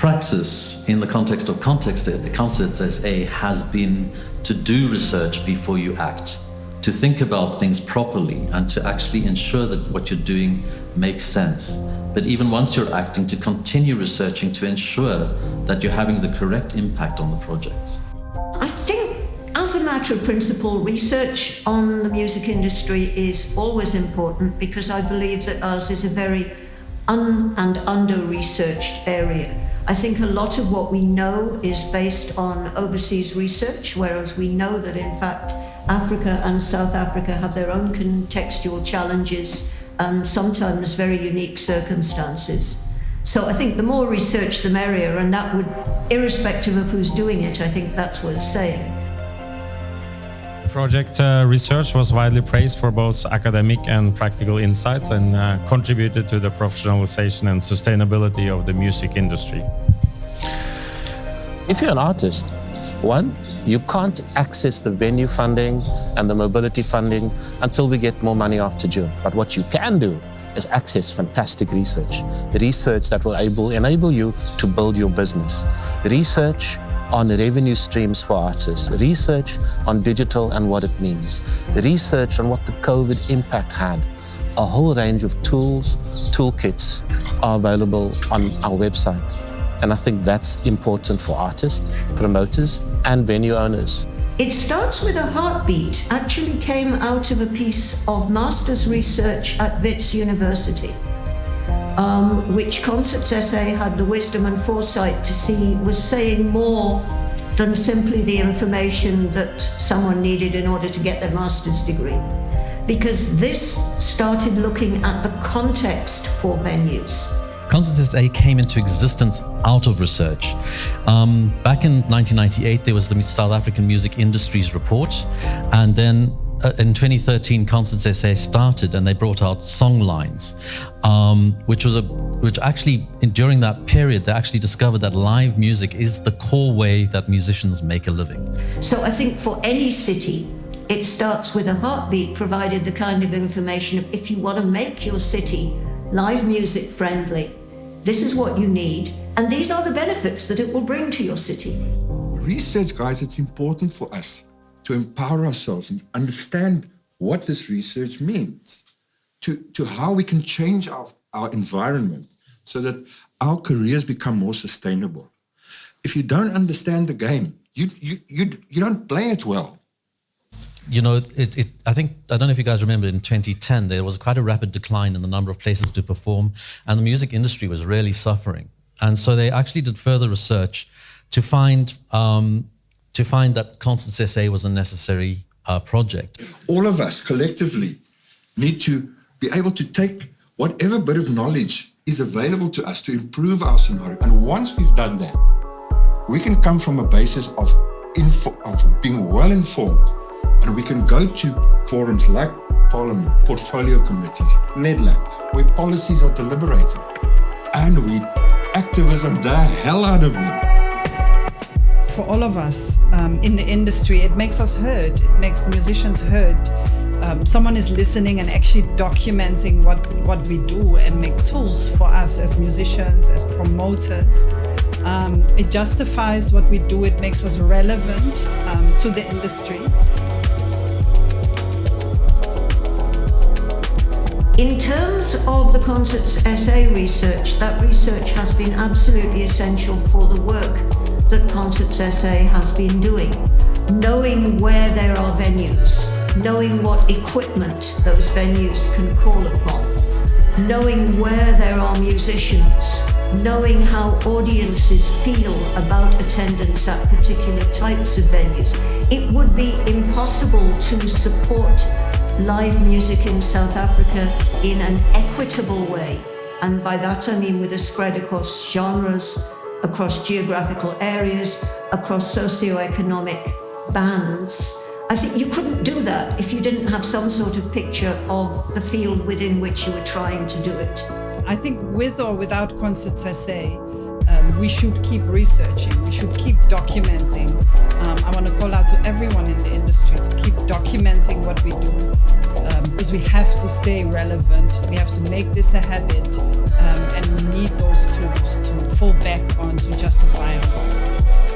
praxis in the context of Concerts SA has been to do research before you act, to think about things properly and to actually ensure that what you're doing makes sense. But even once you're acting, to continue researching to ensure that you're having the correct impact on the project. I think, as a matter of principle, research on the music industry is always important because I believe that ours is a very under-researched area. I think a lot of what we know is based on overseas research, whereas we know that in fact Africa and South Africa have their own contextual challenges and sometimes very unique circumstances. So I think the more research, the merrier, and that would, irrespective of who's doing it, I think that's worth saying. Project research was widely praised for both academic and practical insights and contributed to the professionalization and sustainability of the music industry. If you're an artist, one, you can't access the venue funding and the mobility funding until we get more money after June. But what you can do is access fantastic research that will enable you to build your business. Research on revenue streams for artists, research on digital and what it means, research on what the COVID impact had. A whole range of tools, toolkits are available on our website. And I think that's important for artists, promoters, and venue owners. It Starts With a Heartbeat actually came out of a piece of master's research at Wits University, which Concerts SA had the wisdom and foresight to see was saying more than simply the information that someone needed in order to get their master's degree. Because this started looking at the context for venues. Concerts SA came into existence out of research. Back in 1998, there was the South African Music Industries Report, and then in 2013, Concerts SA started, and they brought out Songlines, which actually, during that period, they actually discovered that live music is the core way that musicians make a living. So I think for any city, it starts with a heartbeat, provided the kind of information of, if you want to make your city live music friendly, this is what you need, and these are the benefits that it will bring to your city. Research, guys, it's important for us to empower ourselves and understand what this research means, to how we can change our environment so that our careers become more sustainable. If you don't understand the game, you don't play it well. You know, I don't know if you guys remember, in 2010, there was quite a rapid decline in the number of places to perform, and the music industry was really suffering. And so they actually did further research to find that Concerts SA was a necessary project. All of us collectively need to be able to take whatever bit of knowledge is available to us to improve our scenario. And once we've done that, we can come from a basis of being well informed. And we can go to forums like Parliament, portfolio committees, NEDLAC, where policies are deliberated. And we activism the hell out of them. For all of us in the industry, it makes us heard. It makes musicians heard. Someone is listening and actually documenting what we do and make tools for us as musicians, as promoters. It justifies what we do. It makes us relevant to the industry. In terms of the Concerts SA research, that research has been absolutely essential for the work that Concerts SA has been doing. Knowing where there are venues, knowing what equipment those venues can call upon, knowing where there are musicians, knowing how audiences feel about attendance at particular types of venues. It would be impossible to support live music in South Africa in an equitable way. And by that I mean with a spread across genres, across geographical areas, across socioeconomic bands. I think you couldn't do that if you didn't have some sort of picture of the field within which you were trying to do it. I think with or without Concerts SA, we should keep researching, we should keep documenting. I want to call out to everyone in the industry to keep documenting what we do, because because we have to stay relevant. We have to make this a habit, and we need those tools to fall back on to justify our work.